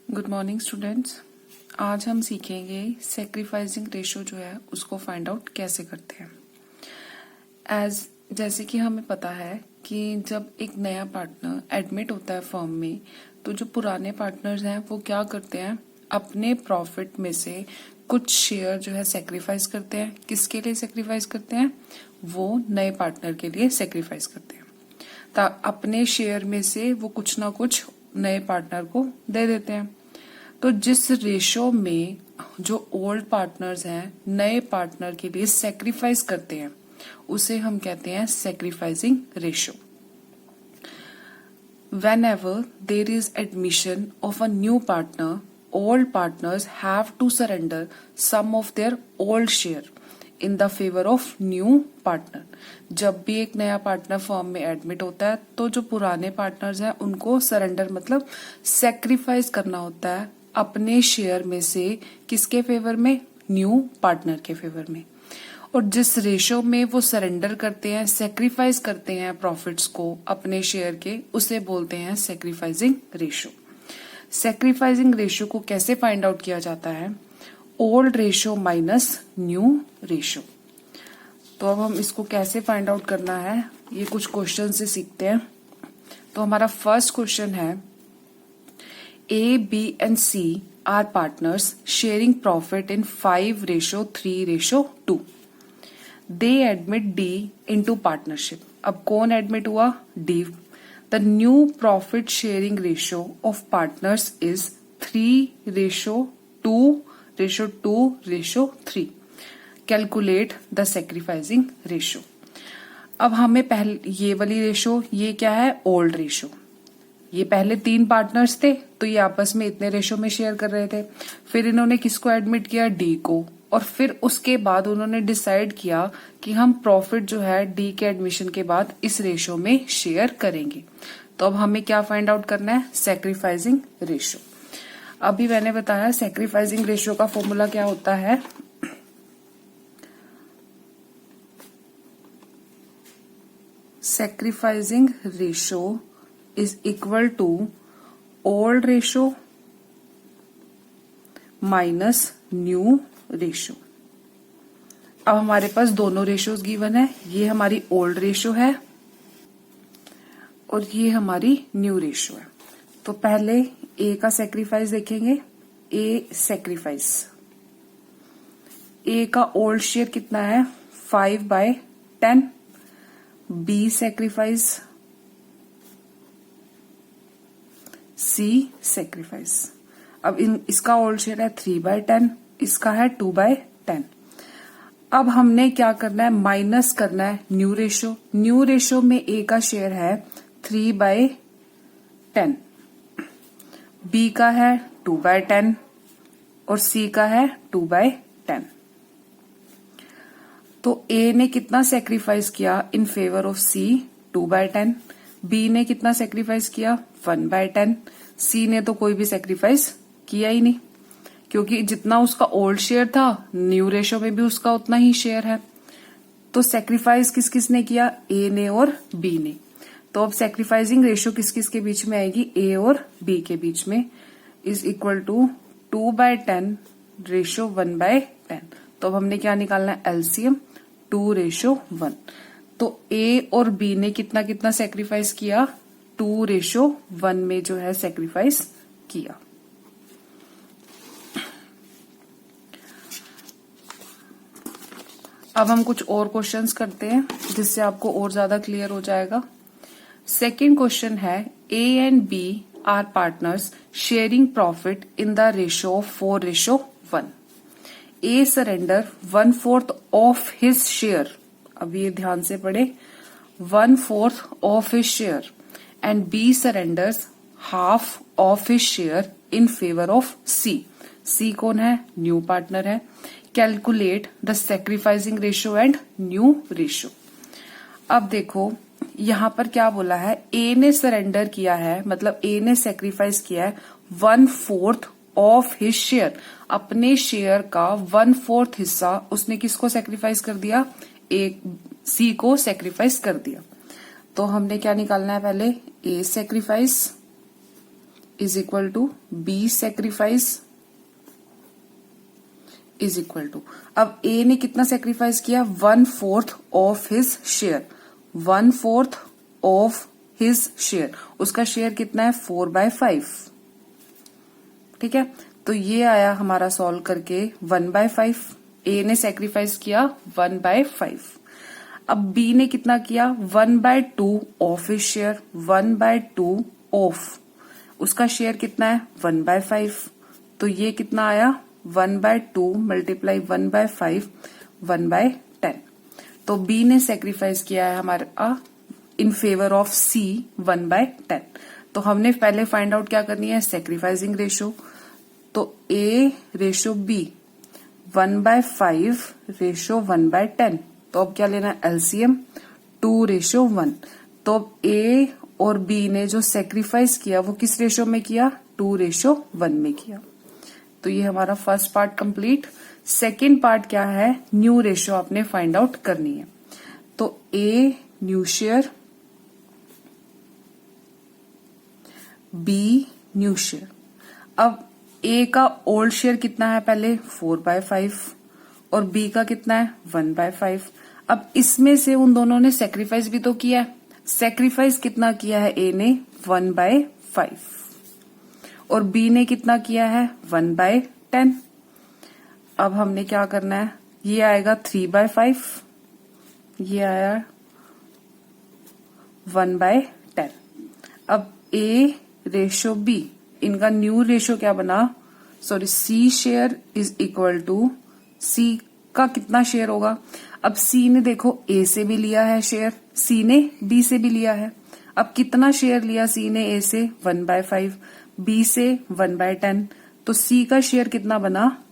Good morning students. आज हम सीखेंगे सेक्रीफाइसिंग रेशो जो है उसको फाइंड आउट कैसे करते हैं। जैसे कि हमें पता है कि जब एक नया पार्टनर एडमिट होता है फर्म में, तो जो पुराने पार्टनर्स हैं वो क्या करते हैं, अपने प्रॉफिट में से कुछ शेयर जो है सेक्रीफाइस करते हैं। किसके लिए सेक्रीफाइस करते हैं? वो नए पार्टनर के लिए सेक्रीफाइस करते हैं। अपने शेयर में से वो कुछ ना कुछ नए पार्टनर को दे देते हैं। तो जिस रेशो में जो ओल्ड पार्टनर्स हैं नए पार्टनर के लिए सेक्रीफाइस करते हैं उसे हम कहते हैं sacrificing ratio. Whenever there is admission of a new partner, old partners have to surrender some of their old share in the favor of new partner। जब भी एक नया पार्टनर फर्म में एडमिट होता है तो जो पुराने पार्टनर्स हैं उनको सरेंडर मतलब सेक्रीफाइस करना होता है अपने शेयर में से। किसके फेवर में? न्यू पार्टनर के फेवर में। और जिस रेशो में वो सरेंडर करते हैं, सेक्रीफाइस करते हैं प्रॉफिट्स को अपने शेयर के, उसे बोलते हैं सेक्रीफाइसिंग रेशो। सेक्रीफाइसिंग रेशो को कैसे फाइंड आउट किया जाता है? Old ratio minus new ratio. तो अब हम इसको कैसे फाइंड आउट करना है ये कुछ क्वेश्चन से सीखते हैं। तो हमारा फर्स्ट क्वेश्चन है, A, B and C are partners sharing profit in 5:3:2। They admit D into partnership। अब कौन एडमिट हुआ? D। The new profit sharing ratio of partners is 3:2:3। Calculate the sacrificing ratio। अब हमें पहले ये वाली रेशो, ये क्या है? Old ratio. ये पहले 3 पार्टनर्स थे तो ये आपस में इतने रेशो में शेयर कर रहे थे। फिर इन्होंने किसको एडमिट किया? डी को। और फिर उसके बाद उन्होंने डिसाइड किया कि हम प्रॉफिट जो है डी के एडमिशन के बाद इस रेशो में शेयर करेंगे। तो अब हमें क्या फाइंड आउट करना है? Sacrificing ratio. अभी मैंने बताया सेक्रीफाइसिंग रेशो का फॉर्मूला क्या होता है। Sacrificing ratio is equal to old ratio minus new ratio। अब हमारे पास दोनों रेशियोज गिवन है। ये हमारी ओल्ड रेशियो है और ये हमारी न्यू रेशियो है। तो पहले ए का सेक्रीफाइस देखेंगे। ए सेक्रीफाइस, ए का ओल्ड शेयर कितना है? 5/10। बी सेक्रीफाइस, सी सेक्रीफाइस। अब इसका ओल्ड शेयर है 3/10, इसका है 2/10। अब हमने क्या करना है? माइनस करना है न्यू रेशो। न्यू रेशो में ए का शेयर है 3/10, बी का है 2/10 और सी का है 2/10। तो ए ने कितना सेक्रीफाइस किया in favour of C? 2/10। B ने कितना सेक्रीफाइस किया? 1/10। सी ने तो कोई भी सेक्रीफाइस किया ही नहीं, क्योंकि जितना उसका ओल्ड शेयर था न्यू रेशो में भी उसका उतना ही शेयर है। तो सेक्रीफाइस किस किस ने किया? ए ने और बी ने। तो अब सेक्रीफाइसिंग रेशो किस किस के बीच में आएगी? ए और बी के बीच में। Is equal to 2/10 ratio 1/10। तो अब हमने क्या निकालना है? एलसीएम 2:1। तो ए और बी ने कितना कितना सेक्रीफाइस किया? 2:1 में जो है सेक्रीफाइस किया। अब हम कुछ और क्वेश्चंस करते हैं जिससे आपको और ज्यादा क्लियर हो जाएगा। सेकंड क्वेश्चन है, A and B are partners sharing profit in the ratio of 4:1। A surrender 1/4 of his share. अब ये ध्यान से पढ़े, 1/4 of his share and B surrenders half of his share in favour of C. C कौन है? New partner है। Calculate the sacrificing ratio and new ratio. अब देखो यहां पर क्या बोला है? ए ने सरेंडर किया है, मतलब ए ने सेक्रीफाइस किया है 1/4 ऑफ हिज शेयर। अपने शेयर का 1/4 हिस्सा उसने किसको सेक्रीफाइस कर दिया? एक सी को सेक्रीफाइस कर दिया। तो हमने क्या निकालना है? पहले A sacrifice is equal to B sacrifice is equal to, अब ए ने कितना सेक्रीफाइस किया, 1/4 of his share, 1/4 of his share, उसका शेयर कितना है 4/5, ठीक है। तो ये आया हमारा सॉल्व करके 1/5, ए ने सेक्रीफाइस किया 1/5। अब बी ने कितना किया, 1/2 ऑफ हिज शेयर, 1/2 ऑफ, उसका शेयर कितना है 1/5, तो ये कितना आया 1/2 मल्टीप्लाई 1/5, 1/10। तो बी ने सेक्रीफाइस किया है हमारा इन फेवर ऑफ सी 1/10। तो हमने पहले फाइंड आउट क्या करनी है, सेक्रीफाइसिंग रेशो। तो ए रेशो बी 1/5 रेशो 1/10। तो अब क्या लेना है, एलसीएम 2:1। तो अब ए और बी ने जो सेक्रीफाइस किया वो किस रेशो में किया, 2:1 में किया। तो ये हमारा first part complete. Second part क्या है, न्यू रेशो आपने फाइंड आउट करनी है। तो A new share, B new share. अब ए का ओल्ड शेयर कितना है पहले 4/5 और बी का कितना है 1/5। अब इसमें से उन दोनों ने सेक्रीफाइस भी तो किया है, सेक्रीफाइस कितना किया है ए ने 1/5 और बी ने कितना किया है 1/10। अब हमने क्या करना है, ये आएगा 3/5, ये आया 1/10। अब ए रेशो बी, इनका न्यू रेशो क्या बना, sorry C share is equal to, C का कितना शेयर होगा। अब सी ने देखो ए से भी लिया है शेयर, सी ने बी से भी लिया है। अब कितना शेयर लिया सी ने ए से 1/5, बी से 1/10, तो सी का शेयर कितना बना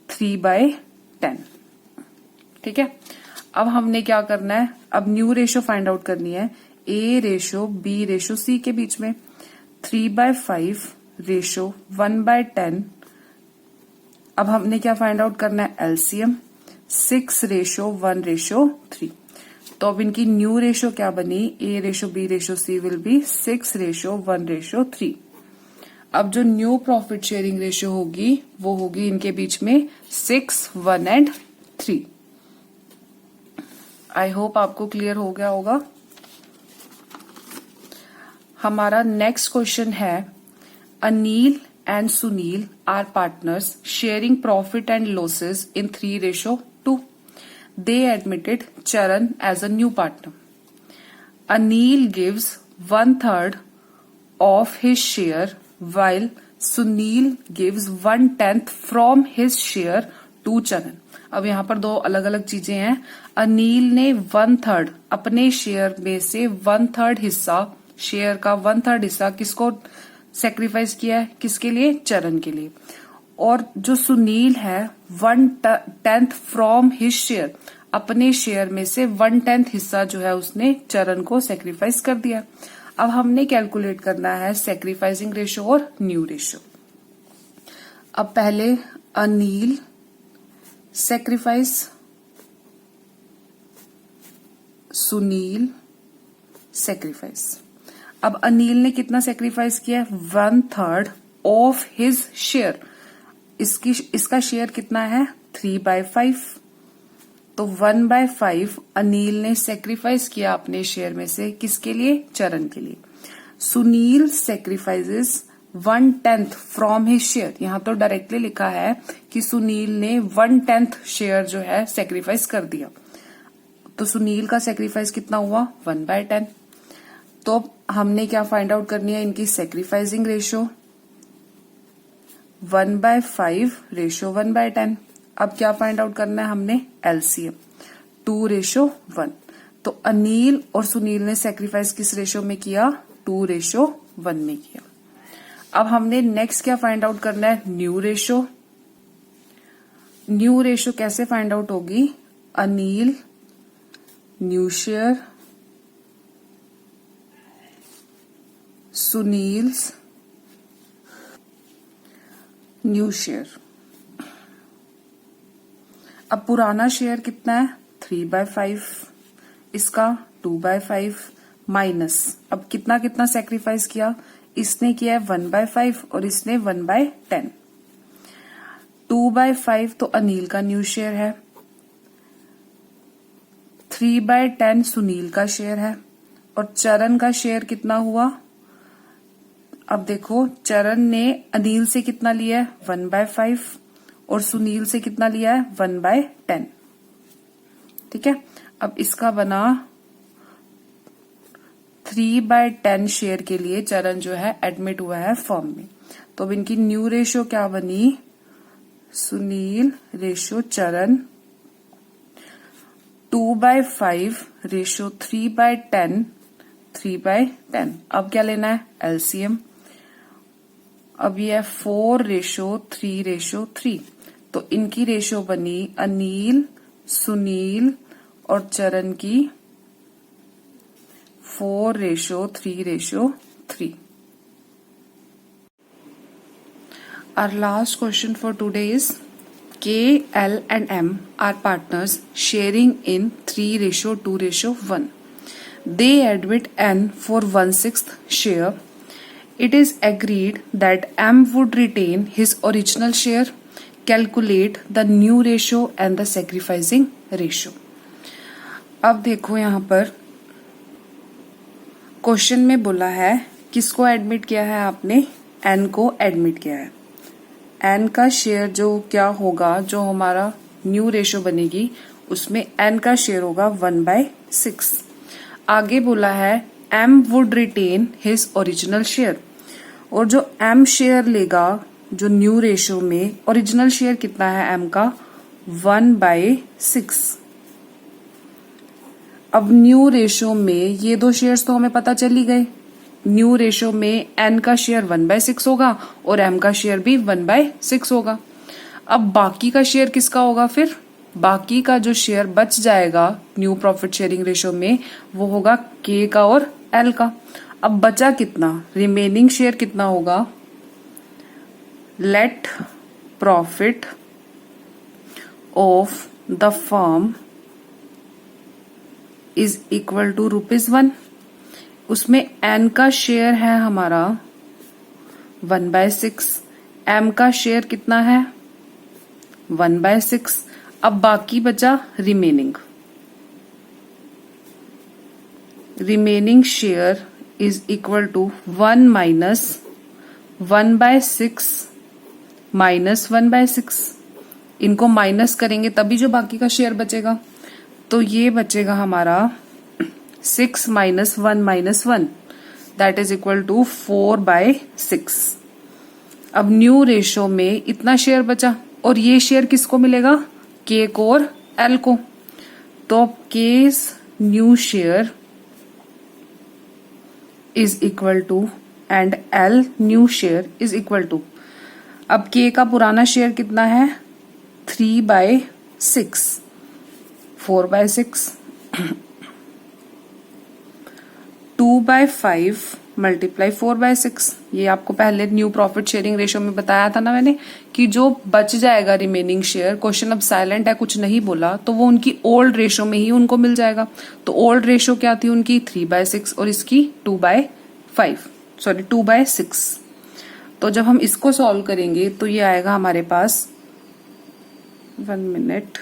3/10, ठीक है। अब हमने क्या करना है, अब न्यू रेशो फाइंड आउट करनी है, ए रेशो बी रेशो सी के बीच में, 3/5 रेशो 1/10। अब हमने क्या फाइंड आउट करना है, एलसीएम 6:1:3। तो अब इनकी न्यू रेशो क्या बनी, A ratio B ratio C will be 6:1:3। अब जो न्यू प्रॉफिट शेयरिंग रेशो होगी वो होगी इनके बीच में 6, 1 and 3। आई होप आपको क्लियर हो गया होगा। हमारा नेक्स्ट क्वेश्चन है, Anil and Sunil are partners sharing profit and losses in 3:2। They admitted Charan as a new partner. Anil gives 1/3 of his share while Sunil gives 1/10 from his share to Charan. अब यहाँ पर दो अलग अलग चीजें हैं। अनिल ने 1/3 अपने शेयर में से 1/3 हिस्सा, शेयर का 1/3 हिस्सा किसको सेक्रीफाइस किया है, किसके लिए, चरण के लिए। और जो सुनील है 1/10 फ्रॉम हिज शेयर, अपने शेयर में से 1/10 हिस्सा जो है उसने चरण को सेक्रीफाइस कर दिया। अब हमने कैलकुलेट करना है सेक्रीफाइसिंग रेशो और न्यू रेशो। अब पहले अनिल सेक्रीफाइस, सुनील सेक्रीफाइस। अब अनिल ने कितना सेक्रीफाइस किया, 1/3 ऑफ हिज शेयर, इसका शेयर कितना है 3/5। तो 1/5 अनिल ने सेक्रीफाइस किया अपने शेयर में से, किसके लिए, चरण के लिए। Sunil sacrifices 1/10 from his share, यहां तो डायरेक्टली लिखा है कि सुनील ने 1/10 शेयर जो है सेक्रीफाइस कर दिया। तो सुनील का सेक्रीफाइस कितना हुआ 1/10। तो हमने क्या फाइंड आउट करनी है, इनकी सेक्रीफाइसिंग रेशो 1/5 रेशो 1/10। अब क्या फाइंड आउट करना है हमने, एलसीएम 2:1। तो अनिल और सुनील ने सेक्रीफाइस किस रेशो में किया, 2:1 में किया। अब हमने नेक्स्ट क्या फाइंड आउट करना है, न्यू रेशो। न्यू रेशो कैसे फाइंड आउट होगी, Anil new share, Sunil's new share. अब पुराना शेयर कितना है 3/5, इसका 2/5 माइनस, अब कितना कितना सेक्रीफाइस किया, इसने किया है 1/5 और इसने 1/10। 2/5 तो अनिल का न्यू शेयर है, 3/10 सुनील का शेयर है, और चरण का शेयर कितना हुआ। अब देखो चरण ने अनिल से कितना लिया है 1/5 और सुनील से कितना लिया है 1/10। ठीक है, अब इसका बना 3/10 शेयर के लिए चरण जो है एडमिट हुआ है फर्म में। तो अब इनकी न्यू रेशो क्या बनी, सुनील रेशो चरण 2/5 रेशो 3/10, 3/10। अब क्या लेना है एलसीएम। अब ये है 4:3:3। तो इनकी रेशो बनी अनिल, सुनील और चरण की 4:3:3। Our last question for today is K, L and M are partners sharing in 3:2:1. They admit N for 1/6 share. It is agreed that M would retain his original share. Calculate the new ratio and the sacrificing ratio. अब देखो यहाँ पर question में बोला है किसको admit किया है आपने, N को एडमिट किया है। N का शेयर जो क्या होगा, जो हमारा न्यू रेशो बनेगी उसमें N का शेयर होगा 1/6। आगे बोला है M would retain his original share, और जो M शेयर लेगा जो न्यू रेशो में, ओरिजिनल शेयर कितना है M का 1/6। अब न्यू रेशो में ये दो शेयर्स तो हमें पता चल ही गए, न्यू रेशो में N का शेयर 1/6 होगा और M का शेयर भी 1/6 होगा। अब बाकी का शेयर किसका होगा, फिर बाकी का जो शेयर बच जाएगा न्यू प्रॉफिट शेयरिंग रेशो में वो होगा K का और L का। अब बचा कितना, रिमेनिंग शेयर कितना होगा, let profit of the firm is equal to ₹1। उसमें N का शेयर है हमारा 1/6, M का शेयर कितना है 1/6। अब बाकी बचा remaining share is equal to 1 minus 1/6 minus 1/6। इनको माइनस करेंगे तभी जो बाकी का शेयर बचेगा, तो ये बचेगा हमारा 6 minus 1 minus 1 that is equal to 4/6। अब न्यू रेशो में इतना शेयर बचा और ये शेयर किसको मिलेगा, K को और L को। तो K's new share is equal to and L new share is equal to, अब K का पुराना शेयर कितना है 3/6, 4/6, 2/5 मल्टीप्लाई 4/6। ये आपको पहले न्यू प्रॉफिट शेयरिंग रेशो में बताया था ना मैंने कि जो बच जाएगा रिमेनिंग शेयर, क्वेश्चन अब साइलेंट है कुछ नहीं बोला, तो वो उनकी ओल्ड रेशो में ही उनको मिल जाएगा। तो ओल्ड रेशो क्या थी उनकी 3/6 और इसकी 2/6। तो जब हम इसको सॉल्व करेंगे तो ये आएगा हमारे पास 1 मिनट।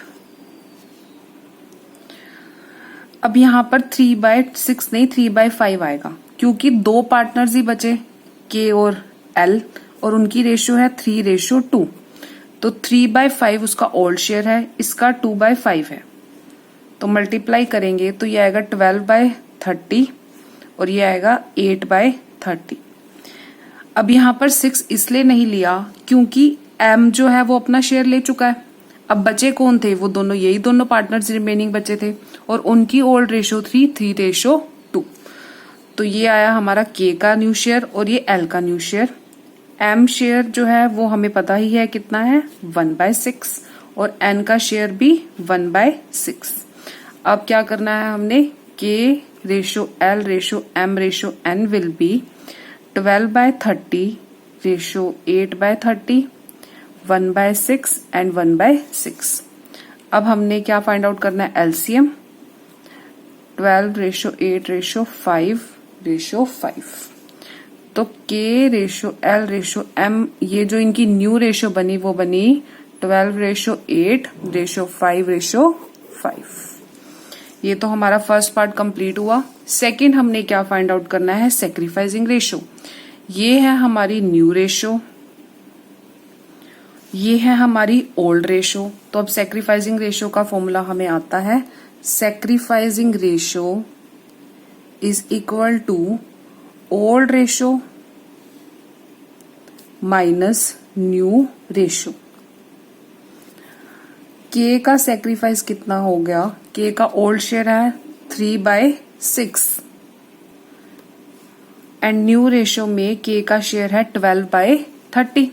अब यहाँ पर 3/6 नहीं 3/5 आएगा क्योंकि दो पार्टनर्स ही बचे K और L और उनकी रेशियो है 3:2। तो 3/5 उसका ओल्ड शेयर है, इसका 2/5 है, तो मल्टीप्लाई करेंगे तो ये आएगा 12/30 और ये आएगा 8/30। अब यहाँ पर 6 इसलिए नहीं लिया क्योंकि M जो है वो अपना शेयर ले चुका है। अब बचे कौन थे, वो दोनों यही दोनों पार्टनर्स रिमेनिंग बचे थे और उनकी ओल्ड रेशो थी 3:2। तो ये आया हमारा K का न्यू शेयर और ये L का न्यू शेयर। M शेयर जो है वो हमें पता ही है कितना है 1/6 और N का शेयर भी 1/6। अब क्या करना है हमने, K ratio L ratio M ratio N will be 12/30 ratio 8/30, 1/6 and 1/6। अब हमने क्या फाइंड आउट करना है, एलसीएम। 12:8:5:5। तो K/L/M, ये जो इनकी न्यू रेशो बनी वो बनी 12:8:5:5। ये तो हमारा फर्स्ट पार्ट कंप्लीट हुआ। सेकंड हमने क्या फाइंड आउट करना है, सैक्रिफाइसिंग रेशो। ये है हमारी न्यू रेशो, ये है हमारी ओल्ड रेशो। तो अब सैक्रिफाइसिंग रेशो का फॉर्मूला हमें आता है, sacrificing ratio is equal to old ratio minus new ratio. K का सैक्रिफाइस कितना हो गया, के का ओल्ड शेयर है 3/6 एंड न्यू रेशो में के का शेयर है 12/30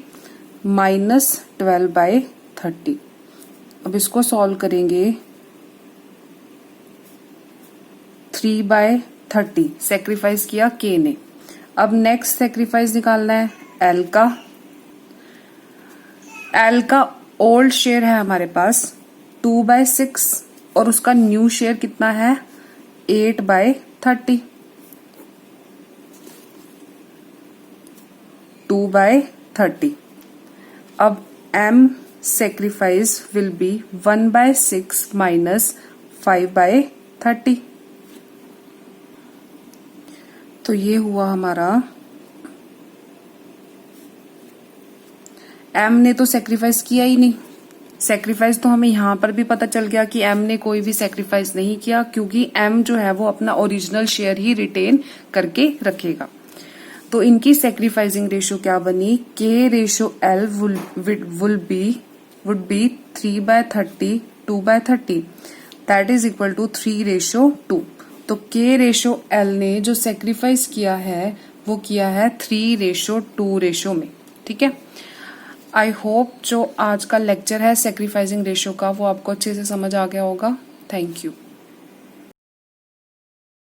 माइनस 12/30। अब इसको सॉल्व करेंगे, 3/30 सैक्रिफाइस किया के ने। अब नेक्स्ट सैक्रिफाइस निकालना है एल का। एल का ओल्ड शेयर है हमारे पास 2/6 और उसका न्यू शेयर कितना है 8/30। 2/30। अब M sacrifice will be 1/6 minus 5/30। तो ये हुआ हमारा, M ने तो सेक्रीफाइस किया ही नहीं। सेक्रीफाइस तो हमें यहां पर भी पता चल गया कि M ने कोई भी सेक्रीफाइस नहीं किया, क्योंकि M जो है वो अपना ओरिजिनल शेयर ही रिटेन करके रखेगा। तो इनकी सेक्रीफाइसिंग रेशो क्या बनी, K/L would be 3/30 2/30 that is equal to 3/2। तो K/L ने जो सेक्रीफाइस किया है वो किया है 3/2 रेशो में। ठीक है, आई होप जो आज का लेक्चर है सेक्रीफाइसिंग रेशो का वो आपको अच्छे से समझ आ गया होगा। Thank you.